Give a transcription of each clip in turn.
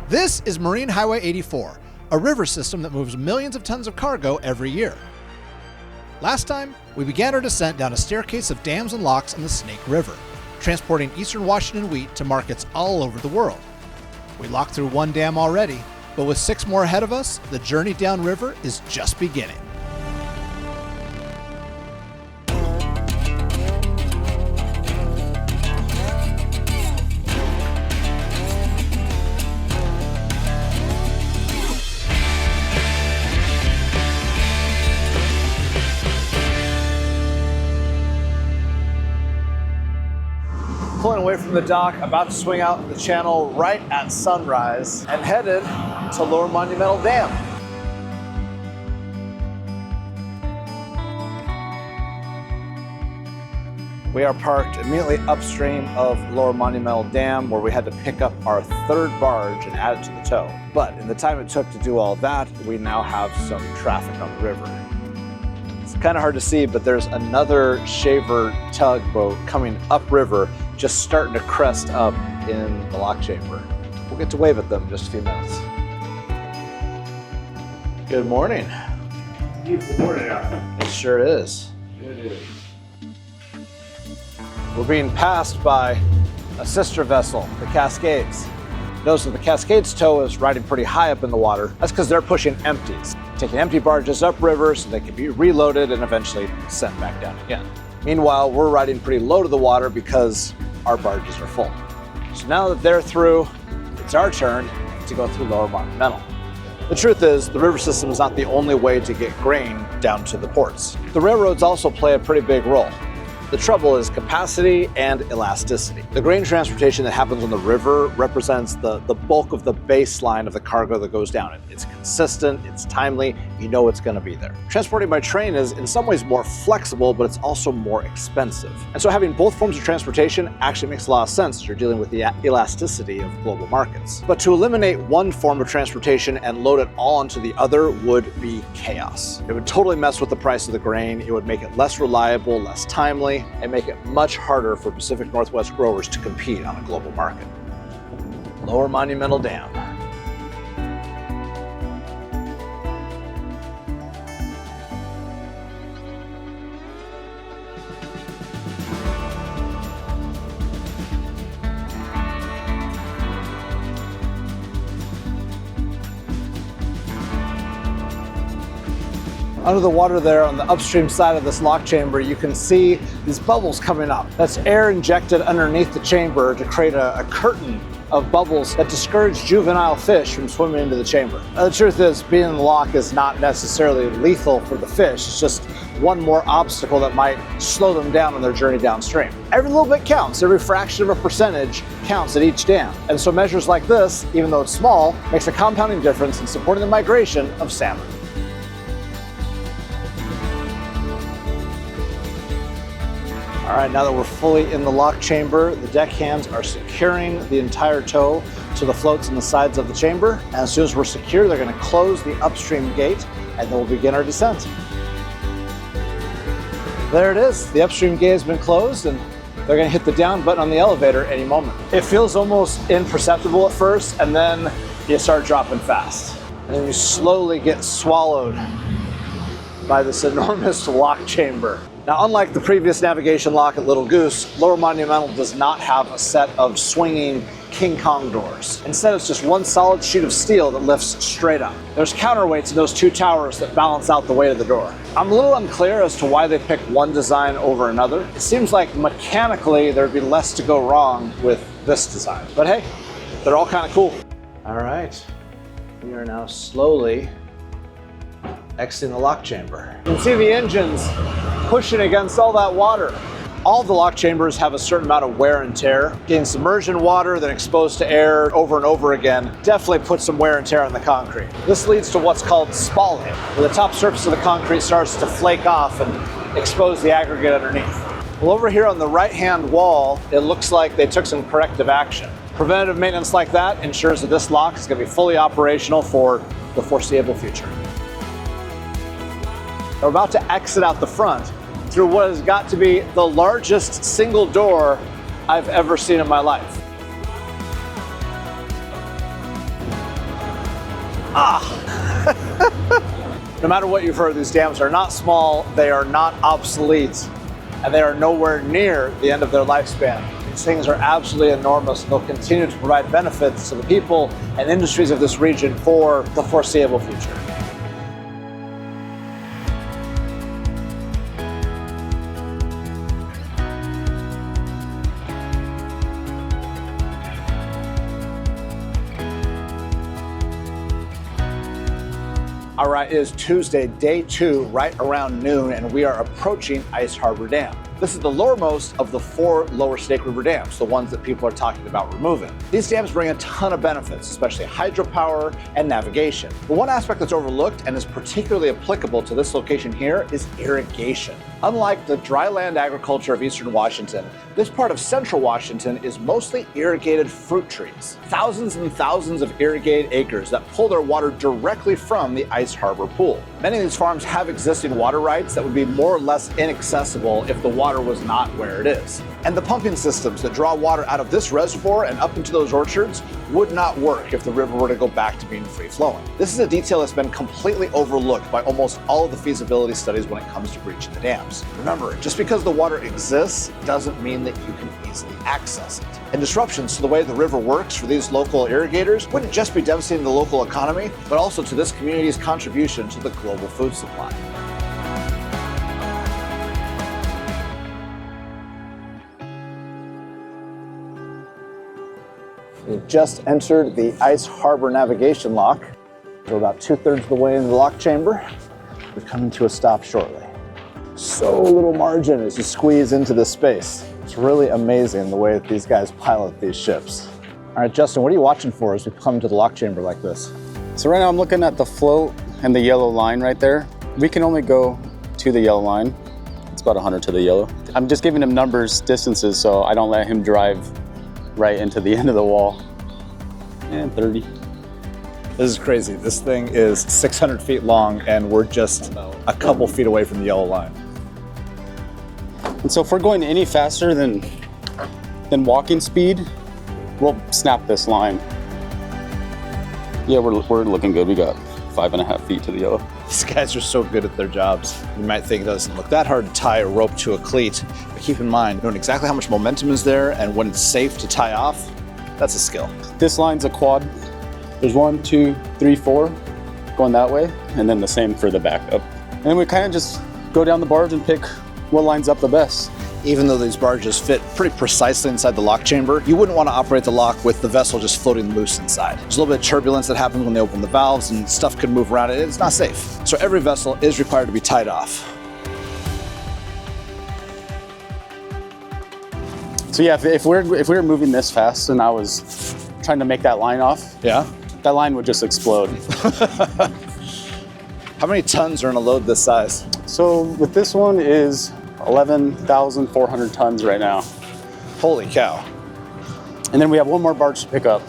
This is Marine Highway 84, a river system that moves millions of tons of cargo every year. Last time, we began our descent down a staircase of dams and locks in the Snake River, transporting eastern Washington wheat to markets all over the world. We locked through one dam already, but with 6 more ahead of us, the journey downriver is just beginning. Pulling away from the dock, about to swing out the channel right at sunrise and headed to Lower Monumental Dam. We are parked immediately upstream of Lower Monumental Dam, where we had to pick up our 3rd barge and add it to the tow. But in the time it took to do all that, we now have some traffic on the river. It's kind of hard to see, but there's another shaver tugboat coming upriver, just starting to crest up in the lock chamber. We'll get to wave at them in just a few minutes. Good morning. Good morning, Al. It sure is. It is. We're being passed by a sister vessel, the Cascades. Notice that the Cascades tow is riding pretty high up in the water. That's because they're pushing empties, taking empty barges upriver so they can be reloaded and eventually sent back down again. Meanwhile, we're riding pretty low to the water because our barges are full. So now that they're through, it's our turn to go through Lower Monumental. The truth is, the river system is not the only way to get grain down to the ports. The railroads also play a pretty big role. The trouble is capacity and elasticity. The grain transportation that happens on the river represents the bulk of the baseline of the cargo that goes down it. It's consistent, it's timely, you know it's going to be there. Transporting by train is in some ways more flexible, but it's also more expensive. And so having both forms of transportation actually makes a lot of sense as you're dealing with the elasticity of global markets. But to eliminate one form of transportation and load it all onto the other would be chaos. It would totally mess with the price of the grain, it would make it less reliable, less timely, and make it much harder for Pacific Northwest growers to compete on a global market. Lower Monumental Dam. Under the water there on the upstream side of this lock chamber, you can see these bubbles coming up. That's air injected underneath the chamber to create a curtain of bubbles that discourage juvenile fish from swimming into the chamber. Now, the truth is, being in the lock is not necessarily lethal for the fish. It's just one more obstacle that might slow them down on their journey downstream. Every little bit counts. Every fraction of a percentage counts at each dam. And so measures like this, even though it's small, makes a compounding difference in supporting the migration of salmon. All right, now that we're fully in the lock chamber, the deckhands are securing the entire tow to the floats on the sides of the chamber. And as soon as we're secure, they're going to close the upstream gate and then we'll begin our descent. There it is. The upstream gate has been closed and they're going to hit the down button on the elevator any moment. It feels almost imperceptible at first, and then you start dropping fast. And then you slowly get swallowed by this enormous lock chamber. Now, unlike the previous navigation lock at Little Goose, Lower Monumental does not have a set of swinging King Kong doors. Instead, it's just one solid sheet of steel that lifts straight up. There's counterweights in those 2 towers that balance out the weight of the door. I'm a little unclear as to why they picked one design over another. It seems like mechanically there'd be less to go wrong with this design. But hey, they're all kind of cool. All right, we are now slowly exiting the lock chamber. You can see the engines pushing against all that water. All the lock chambers have a certain amount of wear and tear. Getting submerged in water, then exposed to air over and over again definitely puts some wear and tear on the concrete. This leads to what's called spalling, where the top surface of the concrete starts to flake off and expose the aggregate underneath. Well, over here on the right-hand wall, it looks like they took some corrective action. Preventative maintenance like that ensures that this lock is going to be fully operational for the foreseeable future. We're about to exit out the front through what has got to be the largest single door I've ever seen in my life. No matter what you've heard, these dams are not small, they are not obsolete, and they are nowhere near the end of their lifespan. These things are absolutely enormous. They'll continue to provide benefits to the people and industries of this region for the foreseeable future. All right, it is Tuesday, day 2, right around noon, and we are approaching Ice Harbor Dam. This is the lowermost of the 4 lower Snake River dams, the ones that people are talking about removing. These dams bring a ton of benefits, especially hydropower and navigation. But one aspect that's overlooked and is particularly applicable to this location here is irrigation. Unlike the dry land agriculture of eastern Washington, this part of central Washington is mostly irrigated fruit trees. Thousands and thousands of irrigated acres that pull their water directly from the Ice Harbor pool. Many of these farms have existing water rights that would be more or less inaccessible if the water was not where it is. And the pumping systems that draw water out of this reservoir and up into those orchards would not work if the river were to go back to being free-flowing. This is a detail that's been completely overlooked by almost all of the feasibility studies when it comes to breaching the dams. Remember, just because the water exists doesn't mean that you can easily access it. And disruptions to the way the river works for these local irrigators wouldn't just be devastating the local economy, but also to this community's contribution to the global food supply. We've just entered the Ice Harbor navigation lock. We're about 2/3 of the way into the lock chamber. We're coming to a stop shortly. So little margin as you squeeze into this space. It's really amazing the way that these guys pilot these ships. All right, Justin, what are you watching for as we come to the lock chamber like this? So right now I'm looking at the float and the yellow line right there. We can only go to the yellow line. It's about 100 to the yellow. I'm just giving him numbers, distances, so I don't let him drive right into the end of the wall. And 30. This is crazy. This thing is 600 feet long and we're just a couple feet away from the yellow line. And so if we're going any faster than walking speed, we'll snap this line. Yeah, we're looking good. We got 5.5 feet to the yellow. These guys are so good at their jobs. You might think it doesn't look that hard to tie a rope to a cleat, but keep in mind, knowing exactly how much momentum is there and when it's safe to tie off, that's a skill. This line's a quad. There's 1, 2, 3, 4 going that way, and then the same for the backup. And then we kind of just go down the barge and pick what lines up the best. Even though these barges fit pretty precisely inside the lock chamber, you wouldn't want to operate the lock with the vessel just floating loose inside. There's a little bit of turbulence that happens when they open the valves and stuff could move around it. It's not safe. So every vessel is required to be tied off. So yeah, if we were moving this fast and I was trying to make that line off, yeah, that line would just explode. How many tons are in a load this size? So with this one is 11,400 tons right now. Holy cow. And then we have one more barge to pick up.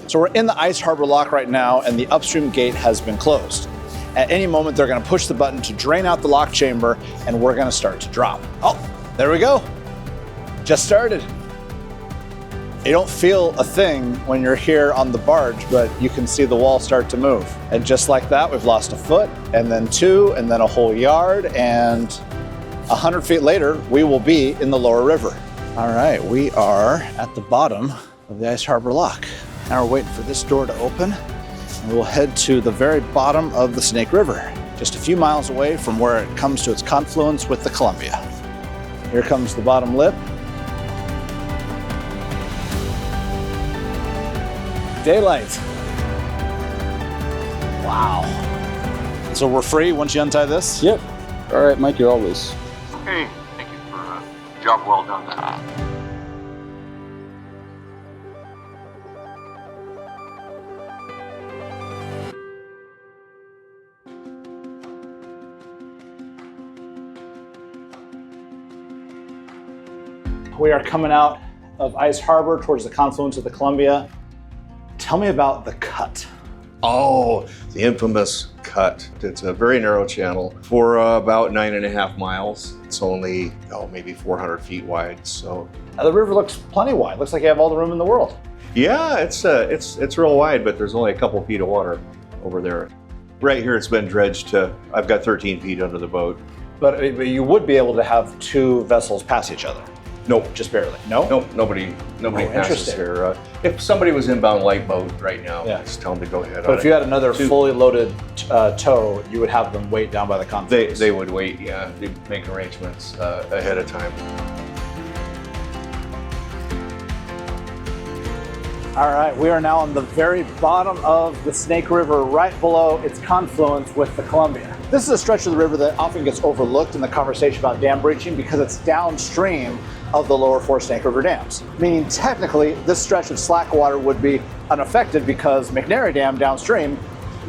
So we're in the Ice Harbor lock right now and the upstream gate has been closed. At any moment, they're gonna push the button to drain out the lock chamber and we're gonna start to drop. Oh, there we go. Just started. You don't feel a thing when you're here on the barge, but you can see the wall start to move. And just like that, we've lost a foot, and then 2, and then a whole yard, and 100 feet later, we will be in the lower river. All right, we are at the bottom of the Ice Harbor lock. Now we're waiting for this door to open, and we'll head to the very bottom of the Snake River, just a few miles away from where it comes to its confluence with the Columbia. Here comes the bottom lip. Daylight. Wow. So we're free once you untie this? Yep. All right, Mike, you're all loose. Okay, thank you for a job well done. We are coming out of Ice Harbor towards the confluence of the Columbia. Tell me about the cut. Oh, the infamous cut. It's a very narrow channel for about 9.5 miles. It's only, maybe 400 feet wide. So the river looks plenty wide. Looks like you have all the room in the world. Yeah, it's real wide, but there's only a couple feet of water over there. Right here, it's been dredged to, I've got 13 feet under the boat. But you would be able to have two vessels pass each other? Nope. Just barely? No? Nope, nobody passes interesting. here. If somebody was inbound light boat right now, Yeah. just tell them to go ahead. But if you had another fully loaded tow, you would have them wait down by the Confluence? They would wait, yeah. They'd make arrangements ahead of time. All right, we are now on the very bottom of the Snake River, right below its confluence with the Columbia. This is a stretch of the river that often gets overlooked in the conversation about dam breaching because it's downstream of the lower four Snake River dams. Meaning technically, this stretch of slack water would be unaffected because McNary Dam downstream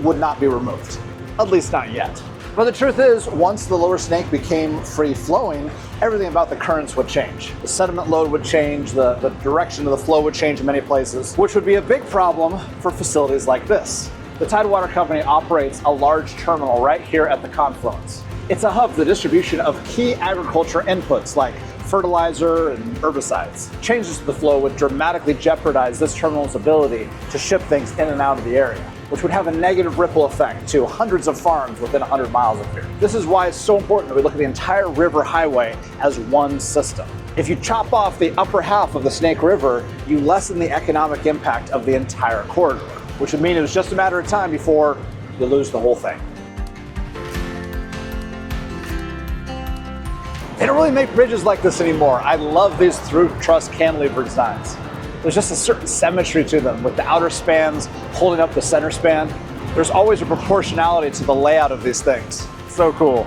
would not be removed, at least not yet. But the truth is, once the lower Snake became free-flowing, everything about the currents would change. The sediment load would change, the direction of the flow would change in many places, which would be a big problem for facilities like this. The Tidewater Company operates a large terminal right here at the Confluence. It's a hub for the distribution of key agriculture inputs like fertilizer and herbicides. Changes to the flow would dramatically jeopardize this terminal's ability to ship things in and out of the area, which would have a negative ripple effect to hundreds of farms within 100 miles of here. This is why it's so important that we look at the entire river highway as one system. If you chop off the upper half of the Snake River, you lessen the economic impact of the entire corridor, which would mean it was just a matter of time before you lose the whole thing. They don't really make bridges like this anymore. I love these through truss cantilever designs. There's just a certain symmetry to them with the outer spans holding up the center span. There's always a proportionality to the layout of these things. So cool.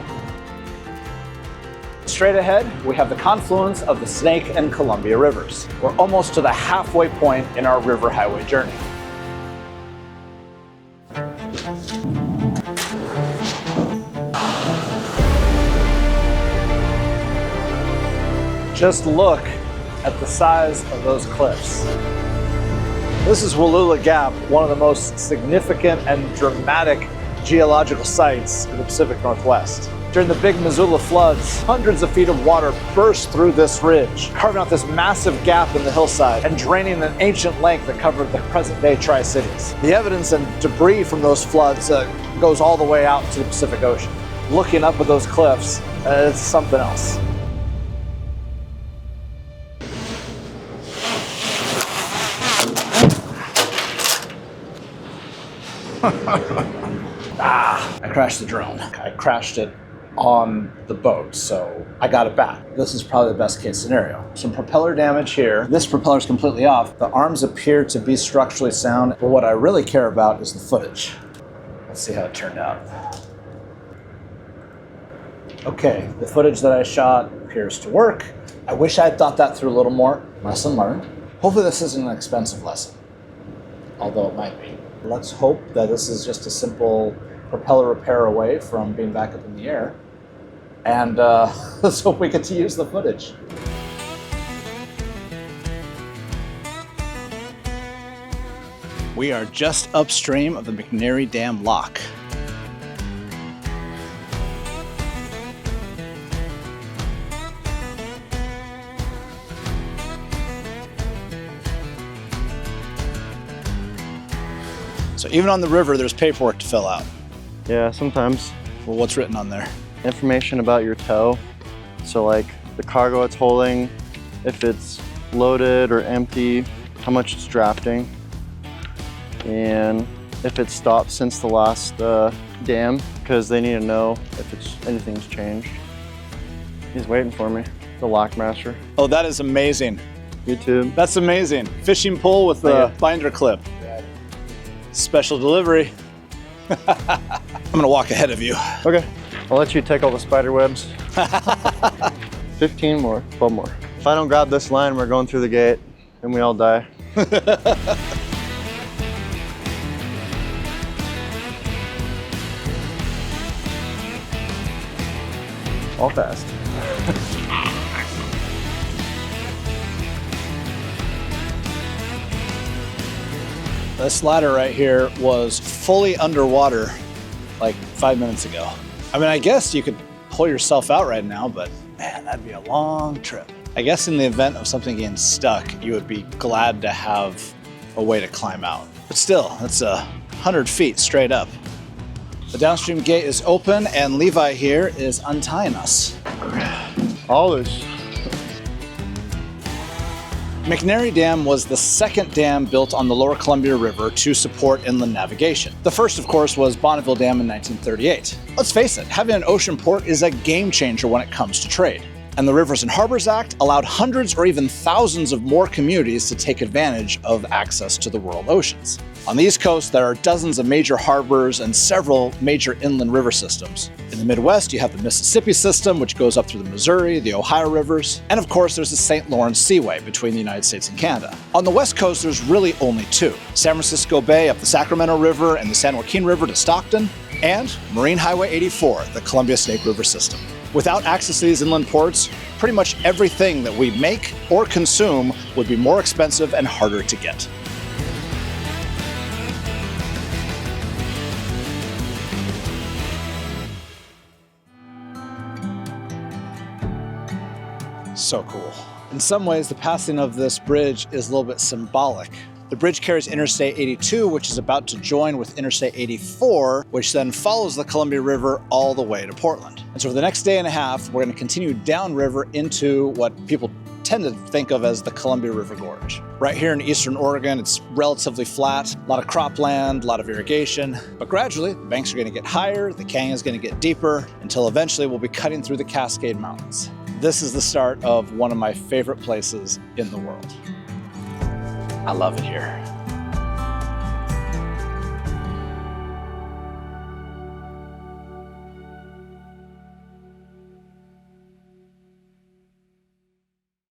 Straight ahead, we have the confluence of the Snake and Columbia rivers. We're almost to the halfway point in our river highway journey. Just look at the size of those cliffs. This is Wallula Gap, one of the most significant and dramatic geological sites in the Pacific Northwest. During the big Missoula floods, hundreds of feet of water burst through this ridge, carving out this massive gap in the hillside and draining an ancient lake that covered the present-day Tri-Cities. The evidence and debris from those floods goes all the way out to the Pacific Ocean. Looking up at those cliffs, it's something else. I crashed the drone. I crashed it on the boat, so I got it back. This is probably the best case scenario. Some propeller damage here. This propeller's completely off. The arms appear to be structurally sound, but what I really care about is the footage. Let's see how it turned out. Okay, the footage that I shot appears to work. I wish I had thought that through a little more. Lesson learned. Hopefully this isn't an expensive lesson, although it might be. Let's hope that this is just a simple propeller repair away from being back up in the air. And let's hope we get to use the footage. We are just upstream of the McNary Dam lock. So even on the river, there's paperwork to fill out. Yeah, sometimes. Well, what's written on there? Information about your tow. So like the cargo it's holding, if it's loaded or empty, how much it's drafting, and if it's stopped since the last dam, because they need to know if anything's changed. He's waiting for me, the lockmaster. Oh, that is amazing. YouTube. That's amazing. Fishing pole with the binder clip. Special delivery. I'm gonna walk ahead of you. Okay, I'll let you take all the spider webs. 15 more, 12 more. If I don't grab this line, we're going through the gate and we all die. All fast. This ladder right here was fully underwater like 5 minutes ago. I mean, I guess you could pull yourself out right now, but man, that'd be a long trip. I guess in the event of something getting stuck, you would be glad to have a way to climb out. But still, that's 100 feet straight up. The downstream gate is open and Levi here is untying us. All this. McNary Dam was the second dam built on the Lower Columbia River to support inland navigation. The first, of course, was Bonneville Dam in 1938. Let's face it, having an ocean port is a game changer when it comes to trade. And the Rivers and Harbors Act allowed hundreds or even thousands of more communities to take advantage of access to the world oceans. On the East Coast, there are dozens of major harbors and several major inland river systems. In the Midwest, you have the Mississippi system, which goes up through the Missouri, the Ohio rivers, and of course, there's the St. Lawrence Seaway between the United States and Canada. On the West Coast, there's really only two: San Francisco Bay up the Sacramento River and the San Joaquin River to Stockton, and Marine Highway 84, the Columbia Snake River system. Without access to these inland ports, pretty much everything that we make or consume would be more expensive and harder to get. So cool. In some ways, the passing of this bridge is a little bit symbolic. The bridge carries Interstate 82, which is about to join with Interstate 84, which then follows the Columbia River all the way to Portland. And so for the next day and a half, we're going to continue downriver into what people tend to think of as the Columbia River Gorge. Right here in eastern Oregon, it's relatively flat, a lot of cropland, a lot of irrigation, but gradually the banks are going to get higher, the canyon is going to get deeper, until eventually we'll be cutting through the Cascade Mountains. This is the start of one of my favorite places in the world. I love it here.